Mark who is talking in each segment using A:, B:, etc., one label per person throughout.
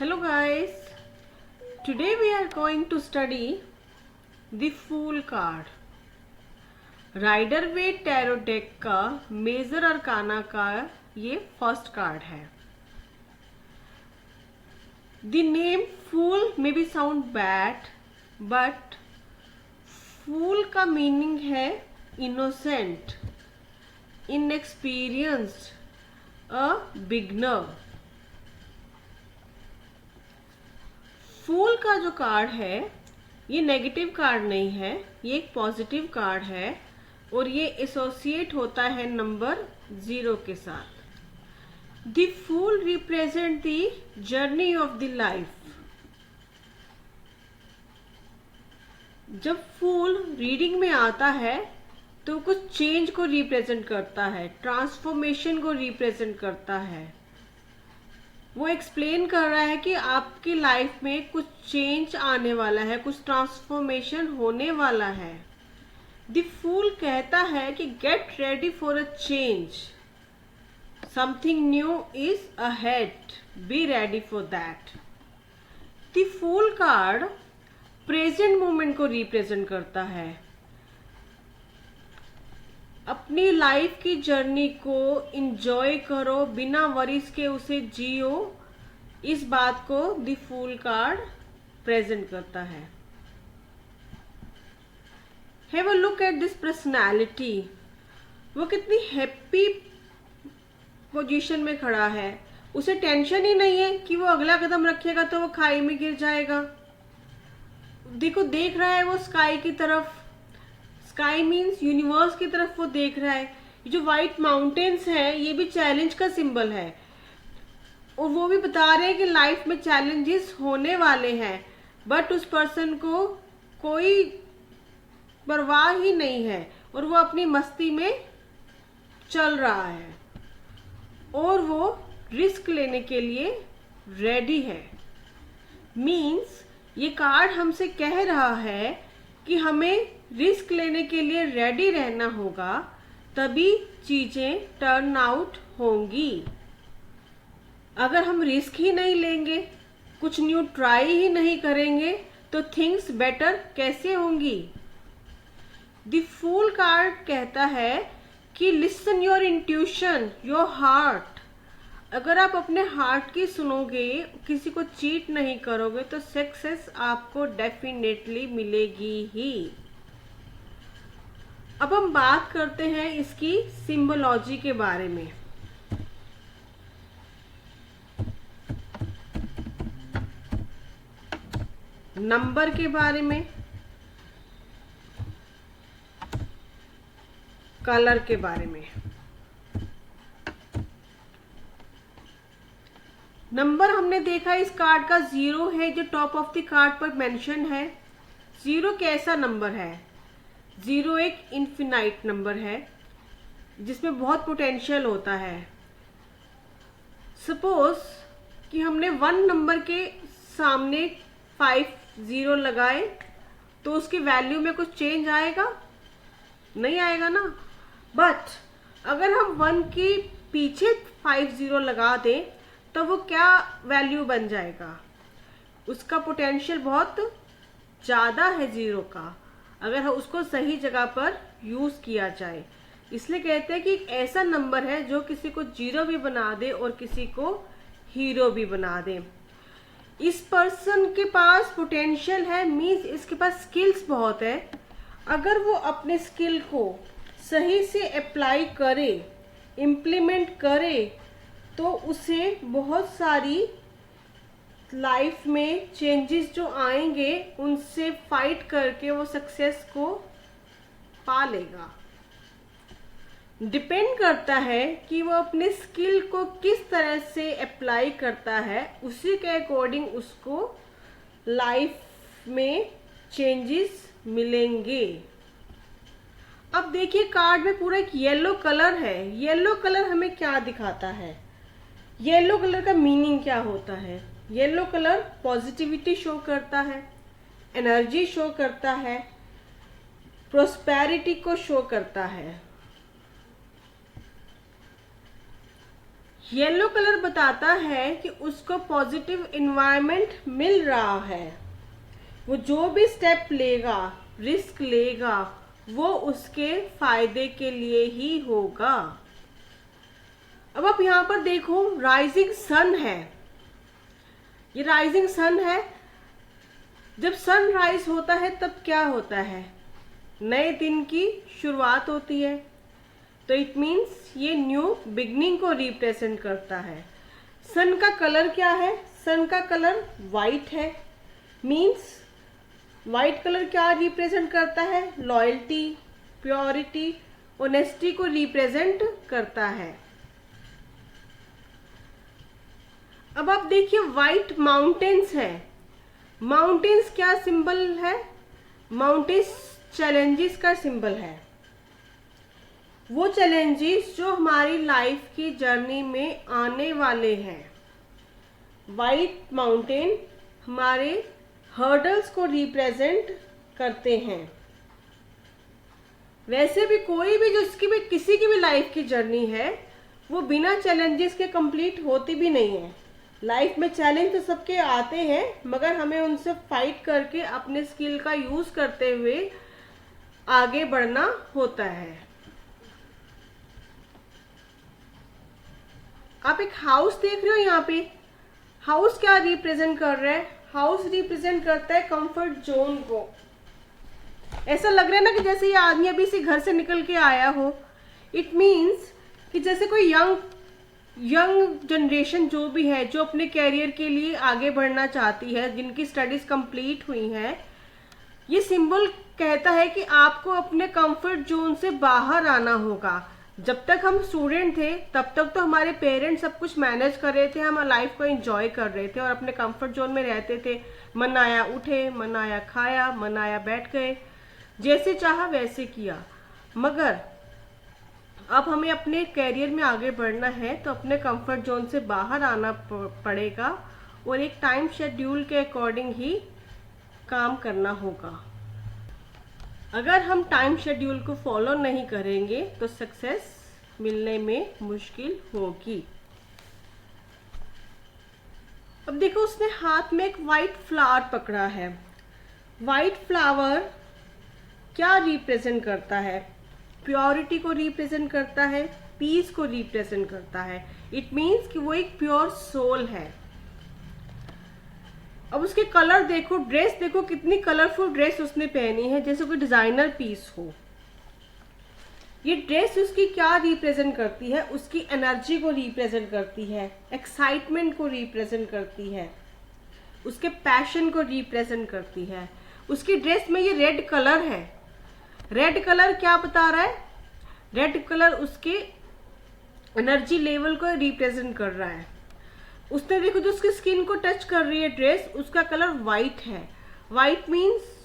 A: Hello guys, today we are going to study the Fool card. Rider Waite tarot deck का major arcana का ये first card है. The name Fool may be sound bad, but Fool का meaning है innocent, inexperienced, a beginner. फूल का जो card है ये नेगेटिव कार्ड नहीं है, ये एक पॉजिटिव कार्ड है और ये एसोसिएट होता है नंबर 0 के साथ. The fool represent the journey of the life. जब फूल रीडिंग में आता है तो कुछ चेंज को रिप्रेजेंट करता है, ट्रांसफॉर्मेशन को रिप्रेजेंट करता है. वो एक्सप्लेन कर रहा है कि आपकी लाइफ में कुछ चेंज आने वाला है, कुछ ट्रांसफॉर्मेशन होने वाला है. द फूल कहता है कि get ready for a change, something new is ahead, be ready for that. The fool card present moment को रिप्रेजेंट करता है. अपनी लाइफ की जर्नी को इंजॉय करो, बिना वरीज के उसे जियो, इस बात को द फूल कार्ड प्रेजेंट करता है. Have a look at this personality. वो कितनी हैप्पी पोजीशन में खड़ा है, उसे टेंशन ही नहीं है कि वो अगला कदम रखेगा तो वो खाई में गिर जाएगा. देखो, देख रहा है वो स्काई की तरफ. स्काई मीन्स यूनिवर्स की तरफ वो देख रहा है. ये जो व्हाइट माउंटेन्स हैं ये भी चैलेंज का सिंबल है और वो भी बता रहे हैं कि लाइफ में चैलेंजेस होने वाले हैं, बट उस पर्सन को कोई परवाह ही नहीं है और वो अपनी मस्ती में चल रहा है और वो रिस्क लेने के लिए रेडी है. मीन्स ये कार्ड हमसे कह रहा है कि हमें रिस्क लेने के लिए रेडी रहना होगा, तभी चीजें टर्न आउट होंगी. अगर हम रिस्क ही नहीं लेंगे, कुछ न्यू ट्राई ही नहीं करेंगे तो थिंग्स बेटर कैसे होंगी. द फूल कार्ड कहता है कि listen your intuition, your heart. अगर आप अपने हार्ट की सुनोगे, किसी को चीट नहीं करोगे तो सक्सेस आपको डेफिनेटली मिलेगी ही. अब हम बात करते हैं इसकी सिंबोलॉजी के बारे में. नंबर के बारे में, कलर के बारे में. नंबर हमने देखा इस कार्ड का 0 है जो टॉप ऑफ द कार्ड पर मेंशन है. 0 कैसा नंबर है? 0 एक इन्फिनाइट नंबर है जिसमें बहुत पोटेंशियल होता है. सपोज कि हमने 1 नंबर के सामने 5 0 लगाए तो उसकी वैल्यू में कुछ चेंज आएगा? नहीं आएगा ना. बट अगर हम 1 के पीछे 5 0 लगा दें तो वो क्या वैल्यू बन जाएगा? उसका पोटेंशियल बहुत ज्यादा है 0 का, अगर उसको सही जगह पर यूज किया जाए. इसलिए कहते हैं कि एक ऐसा नंबर है जो किसी को 0 भी बना दे और किसी को हीरो भी बना दे. इस पर्सन के पास पोटेंशियल है, मीन्स इसके पास स्किल्स बहुत है. अगर वो अपने स्किल को सही से अप्लाई करे, इम्प्लीमेंट करे, तो उसे बहुत सारी लाइफ में चेंजेस जो आएंगे उनसे फाइट करके वो सक्सेस को पा लेगा. डिपेंड करता है कि वो अपने स्किल को किस तरह से अप्लाई करता है, उसी के अकॉर्डिंग उसको लाइफ में चेंजेस मिलेंगे. अब देखिए, कार्ड में पूरा एक येलो कलर है. येलो कलर हमें क्या दिखाता है? येलो कलर का मीनिंग क्या होता है? येलो कलर पॉजिटिविटी शो करता है, एनर्जी शो करता है, प्रोस्पेरिटी को शो करता है. येलो कलर बताता है कि उसको पॉजिटिव इन्वायरमेंट मिल रहा है, वो जो भी स्टेप लेगा, रिस्क लेगा, वो उसके फायदे के लिए ही होगा। अब आप यहाँ पर देखो, राइजिंग सन है, ये राइजिंग सन है। जब सनराइज होता है तब क्या होता है? नए दिन की शुरुआत होती है, तो इट मीन्स ये न्यू बिगनिंग को रिप्रेजेंट करता है। सन का कलर क्या है? सन का कलर वाइट है, मीन्स वाइट कलर क्या रिप्रेजेंट करता है? लॉयल्टी, प्योरिटी, ऑनेस्टी को रिप्रेजेंट करता है। अब आप देखिए, वाइट माउंटेन्स है। माउंटेन्स क्या सिंबल है? माउंटेन्स चैलेंजेस का सिंबल है। वो चैलेंजेस जो हमारी लाइफ की जर्नी में आने वाले हैं। वाइट माउंटेन हमारे हर्डल्स को रिप्रेजेंट करते हैं। वैसे भी कोई भी जिसकी भी किसी की भी लाइफ की जर्नी है, वो बिना चैलेंजेस के कंप्लीट होती भी नहीं है। लाइफ में चैलेंज तो सबके आते हैं, मगर हमें उनसे फाइट करके अपने स्किल का यूज करते हुए आगे बढ़ना होता है। आप एक हाउस देख रहे हो यहाँ पे। हाउस क्या रिप्रेजेंट कर रहा है? हाउस रिप्रेजेंट करता है कंफर्ट जोन को। ऐसा लग रहा है ना कि जैसे ये आदमी अभी से घर से निकल के आया हो। इट मीन्स कि जैसे कोई यंग जनरेशन जो भी है, जो अपने कैरियर के लिए आगे बढ़ना चाहती है, जिनकी स्टडीज कंप्लीट हुई हैं, ये सिंबल कहता है कि आपको अपने कंफर्ट जोन से बाहर आना होगा। जब तक हम स्टूडेंट थे तब तक तो हमारे पेरेंट्स सब कुछ मैनेज कर रहे थे, हम लाइफ को एंजॉय कर रहे थे और अपने कंफर्ट जोन में रहते थे। मन आया उठे, मन आया खाया, मन आया बैठ गए, जैसे चाहा वैसे किया। मगर अब हमें अपने कैरियर में आगे बढ़ना है तो अपने कंफर्ट जोन से बाहर आना पड़ेगा और एक टाइम शेड्यूल के अकॉर्डिंग ही काम करना होगा। अगर हम टाइम शेड्यूल को फॉलो नहीं करेंगे तो सक्सेस मिलने में मुश्किल होगी। अब देखो, उसने हाथ में एक वाइट फ्लावर पकड़ा है। वाइट फ्लावर क्या रिप्रेजेंट करता है? प्योरिटी को रिप्रेजेंट करता है, पीस को रिप्रेजेंट करता है। इट मीन्स कि वो एक प्योर सोल है। अब उसके कलर देखो, ड्रेस देखो, कितनी कलरफुल ड्रेस उसने पहनी है, जैसे कोई डिजाइनर पीस हो। ये ड्रेस उसकी क्या रिप्रेजेंट करती है? उसकी एनर्जी को रिप्रेजेंट करती है, एक्साइटमेंट को रिप्रेजेंट करती है, उसके पैशन को रिप्रेजेंट करती है। उसकी ड्रेस में ये रेड कलर है। रेड कलर क्या बता रहा है? रेड कलर उसके एनर्जी लेवल को रिप्रेजेंट कर रहा है। उसने देखो, जो उसकी स्किन को टच कर रही है ड्रेस, उसका कलर वाइट है। वाइट मीन्स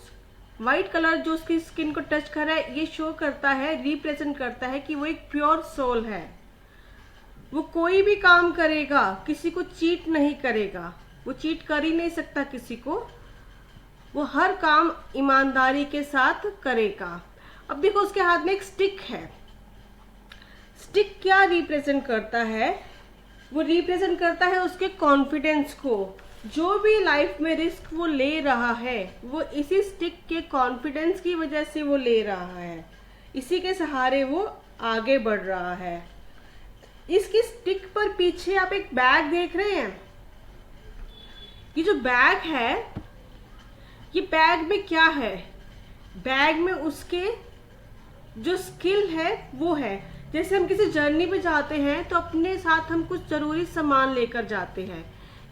A: वाइट कलर जो उसकी स्किन को टच कर रहा है, ये शो करता है, रिप्रेजेंट करता है कि वो एक प्योर सोल है। वो कोई भी काम करेगा, किसी को चीट नहीं करेगा। वो चीट कर ही नहीं सकता किसी को। वो हर काम ईमानदारी के साथ करेगा। अब देखो, उसके हाथ में एक स्टिक है। स्टिक क्या रिप्रेजेंट करता है? वो रिप्रेजेंट करता है उसके कॉन्फिडेंस को। जो भी लाइफ में रिस्क वो ले रहा है, वो इसी स्टिक के कॉन्फिडेंस की वजह से वो ले रहा है। इसी के सहारे वो आगे बढ़ रहा है। इसकी स्टिक पर पीछे आप एक बैग देख रहे हैं। ये जो बैग है, ये बैग में क्या है? बैग में उसके जो स्किल है वो है। जैसे हम किसी जर्नी पे जाते हैं तो अपने साथ हम कुछ जरूरी सामान लेकर जाते हैं,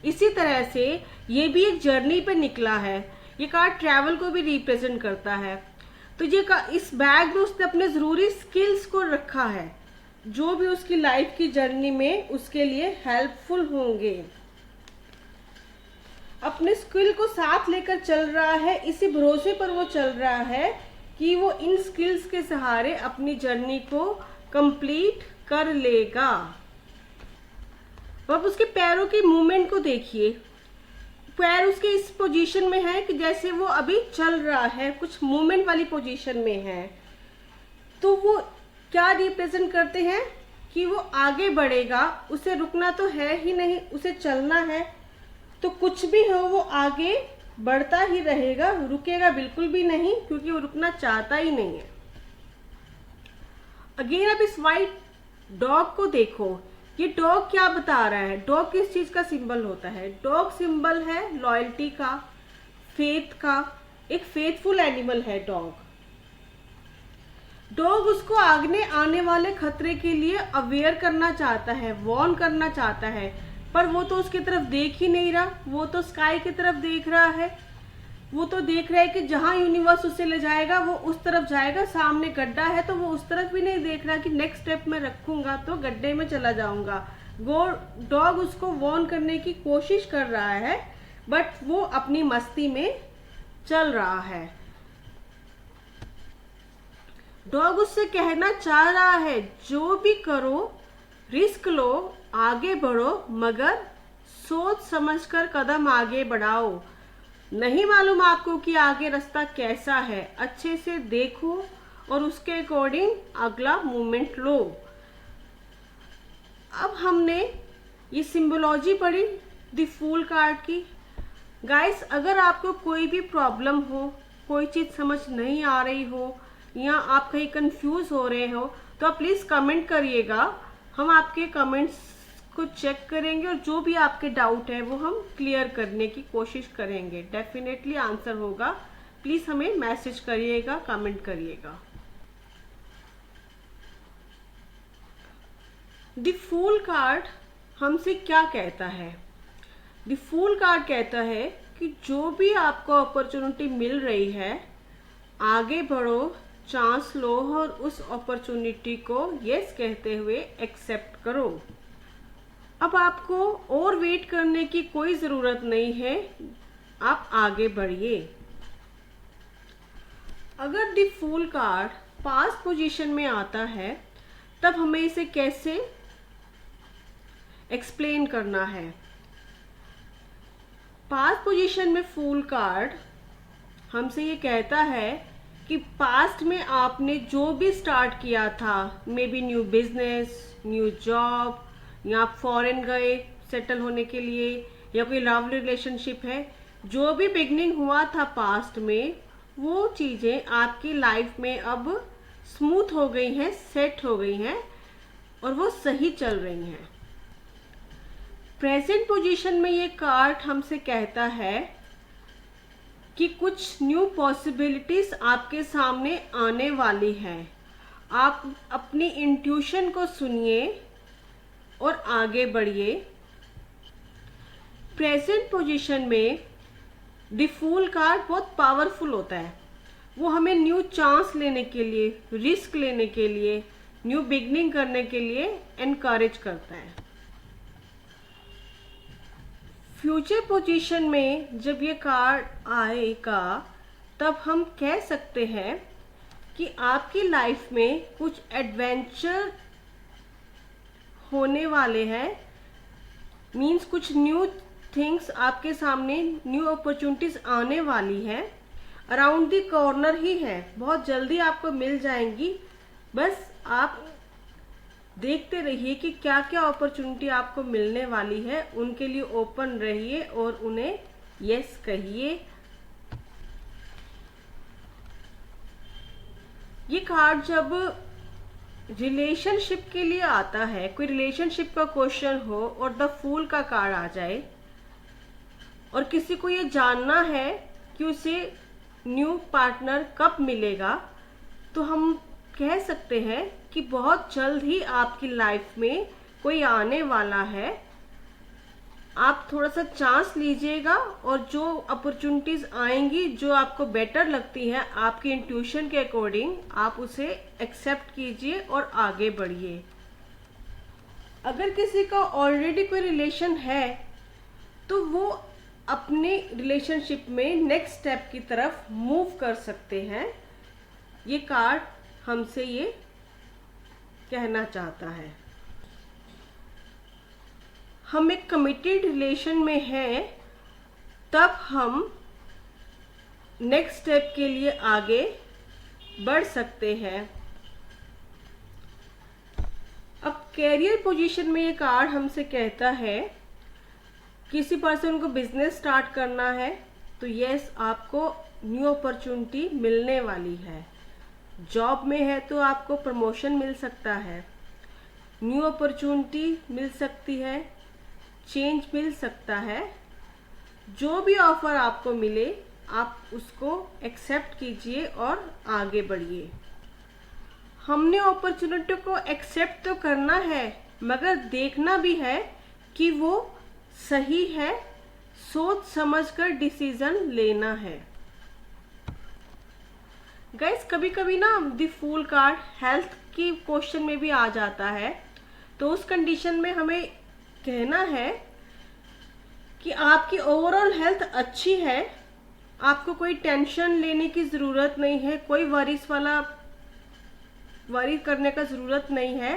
A: इसी तरह से ये भी एक जर्नी पे निकला है। ये कार्ड ट्रैवल को भी रिप्रेजेंट करता है। तो ये इस बैग में उसने अपने जरूरी स्किल्स को रखा है, जो भी उसकी लाइफ की जर्नी में उसके लिए हेल्पफुल होंगे। अपने स्किल को साथ लेकर चल रहा है, इसी भरोसे पर वो चल रहा है कि वो इन स्किल्स के सहारे अपनी जर्नी को कंप्लीट कर लेगा। अब उसके पैरों की मूवमेंट को देखिए। पैर उसके इस पोजीशन में है कि जैसे वो अभी चल रहा है, कुछ मूवमेंट वाली पोजीशन में है। तो वो क्या रिप्रेजेंट करते हैं? कि वो आगे बढ़ेगा, उसे रुकना तो है ही नहीं, उसे चलना है, तो कुछ भी हो वो आगे बढ़ता ही रहेगा, रुकेगा बिल्कुल भी नहीं, क्योंकि वो रुकना चाहता ही नहीं है। अगेन अब इस वाइट डॉग को देखो, ये डॉग क्या बता रहा है, डॉग किस चीज का सिंबल होता है? डॉग सिंबल है लॉयल्टी का, फेथ का, एक फेथफुल एनिमल है डॉग। डॉग उसको आगे आने वाले खतरे के लिए अवेयर करना चाहता है, वार्न करना चाहता है, पर वो तो उसकी तरफ देख ही नहीं रहा, वो तो स्काई की तरफ देख रहा है, वो तो देख रहा है कि जहां यूनिवर्स उसे ले जाएगा वो उस तरफ जाएगा, सामने गड्ढा है तो वो उस तरफ भी नहीं देख रहा कि नेक्स्ट स्टेप में रखूंगा तो गड्ढे में चला जाऊंगा। डॉग उसको वार्न करने की कोशिश कर रहा है, बट वो अपनी मस्ती में चल रहा है। डॉग उससे कहना चाह रहा है, जो भी करो रिस्क लो, आगे बढ़ो, मगर सोच समझकर कदम आगे बढ़ाओ। नहीं मालूम आपको कि आगे रास्ता कैसा है, अच्छे से देखो और उसके अकॉर्डिंग अगला मूवमेंट लो। अब हमने ये सिंबोलॉजी पढ़ी द फूल कार्ड की। गाइस, अगर आपको कोई भी प्रॉब्लम हो, कोई चीज समझ नहीं आ रही हो या आप कहीं कंफ्यूज हो रहे हो, तो आप प्लीज कमेंट करिएगा, हम आपके कमेंट्स को चेक करेंगे और जो भी आपके डाउट है वो हम क्लियर करने की कोशिश करेंगे। डेफिनेटली आंसर होगा, प्लीज हमें मैसेज करिएगा, कमेंट करिएगा। द फूल कार्ड हमसे क्या कहता है? द फूल कार्ड कहता है कि जो भी आपको अपॉर्चुनिटी मिल रही है, आगे बढ़ो, चांस लो और उस अपॉर्चुनिटी को यस कहते हुए एक्सेप्ट करो। अब आपको और वेट करने की कोई जरूरत नहीं है, आप आगे बढ़िए। अगर the fool card past position में आता है, तब हमें इसे कैसे एक्सप्लेन करना है? पास्ट पोजीशन में फूल कार्ड हमसे ये कहता है कि पास्ट में आपने जो भी स्टार्ट किया था, may be new business, new job, या आप फॉरेन गए सेटल होने के लिए, या कोई लव रिलेशनशिप है, जो भी बिगनिंग हुआ था पास्ट में, वो चीजें आपकी लाइफ में अब स्मूथ हो गई हैं, सेट हो गई हैं और वो सही चल रही हैं। प्रेजेंट पोजीशन में ये कार्ड हमसे कहता है कि कुछ न्यू पॉसिबिलिटीज आपके सामने आने वाली हैं। आप अपनी इंट्यूशन को सुनिए और आगे बढ़िए। प्रेजेंट पोजीशन में द फूल कार्ड बहुत पावरफुल होता है, वो हमें न्यू चांस लेने के लिए, रिस्क लेने के लिए, न्यू बिगनिंग करने के लिए एनकरेज करता है। फ्यूचर पोजीशन में जब ये कार्ड आएगा, तब हम कह सकते हैं कि आपकी लाइफ में कुछ एडवेंचर होने वाले हैं, मीन्स कुछ न्यू थिंग्स आपके सामने, न्यू अपॉर्चुनिटीज आने वाली है, अराउंड द कॉर्नर ही है, बहुत जल्दी आपको मिल जाएंगी। बस आप देखते रहिए कि क्या क्या अपॉर्चुनिटी आपको मिलने वाली है, उनके लिए ओपन रहिए और उन्हें यस कहिए। ये कार्ड जब रिलेशनशिप के लिए आता है, कोई रिलेशनशिप का क्वेश्चन हो और द फूल का कार्ड आ जाए और किसी को ये जानना है कि उसे न्यू पार्टनर कब मिलेगा, तो हम कह सकते हैं कि बहुत जल्द ही आपकी लाइफ में कोई आने वाला है। आप थोड़ा सा चांस लीजिएगा और जो अपॉर्चुनिटीज आएंगी, जो आपको बेटर लगती है आपकी इंट्यूशन के अकॉर्डिंग, आप उसे एक्सेप्ट कीजिए और आगे बढ़िए। अगर किसी का ऑलरेडी कोई रिलेशन है, तो वो अपने रिलेशनशिप में नेक्स्ट स्टेप की तरफ मूव कर सकते हैं। ये कार्ड हमसे ये कहना चाहता है। हम एक कमिटेड रिलेशन में हैं, तब हम नेक्स्ट स्टेप के लिए आगे बढ़ सकते हैं। अब कैरियर पोजीशन में ये कार्ड हमसे कहता है किसी पर्सन को बिजनेस स्टार्ट करना है तो यस, आपको न्यू अपॉर्चुनिटी मिलने वाली है। जॉब में है तो आपको प्रमोशन मिल सकता है, न्यू अपॉर्चुनिटी मिल सकती है, चेंज मिल सकता है। जो भी ऑफर आपको मिले आप उसको एक्सेप्ट कीजिए और आगे बढ़िए। हमने अपॉर्चुनिटी को एक्सेप्ट तो करना है मगर देखना भी है कि वो सही है, सोच समझकर डिसीजन लेना है। गाइस, कभी कभी ना द फूल कार्ड हेल्थ की क्वेश्चन में भी आ जाता है, तो उस कंडीशन में हमें कहना है कि आपकी ओवरऑल हेल्थ अच्छी है, आपको कोई टेंशन लेने की ज़रूरत नहीं है, कोई वरी करने का ज़रूरत नहीं है।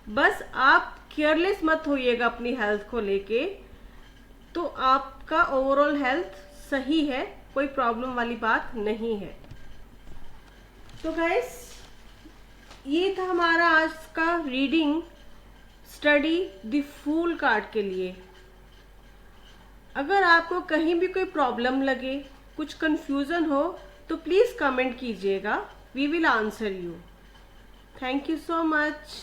A: बस आप केयरलेस मत होइएगा अपनी हेल्थ को लेके, तो आपका ओवरऑल हेल्थ सही है, कोई प्रॉब्लम वाली बात नहीं है। तो गाइस, ये था हमारा आज का reading study the fool card के लिए। अगर आपको कहीं भी कोई प्रॉब्लम लगे, कुछ कंफ्यूजन हो तो प्लीज़ कमेंट कीजिएगा, we will answer you. Thank you so much.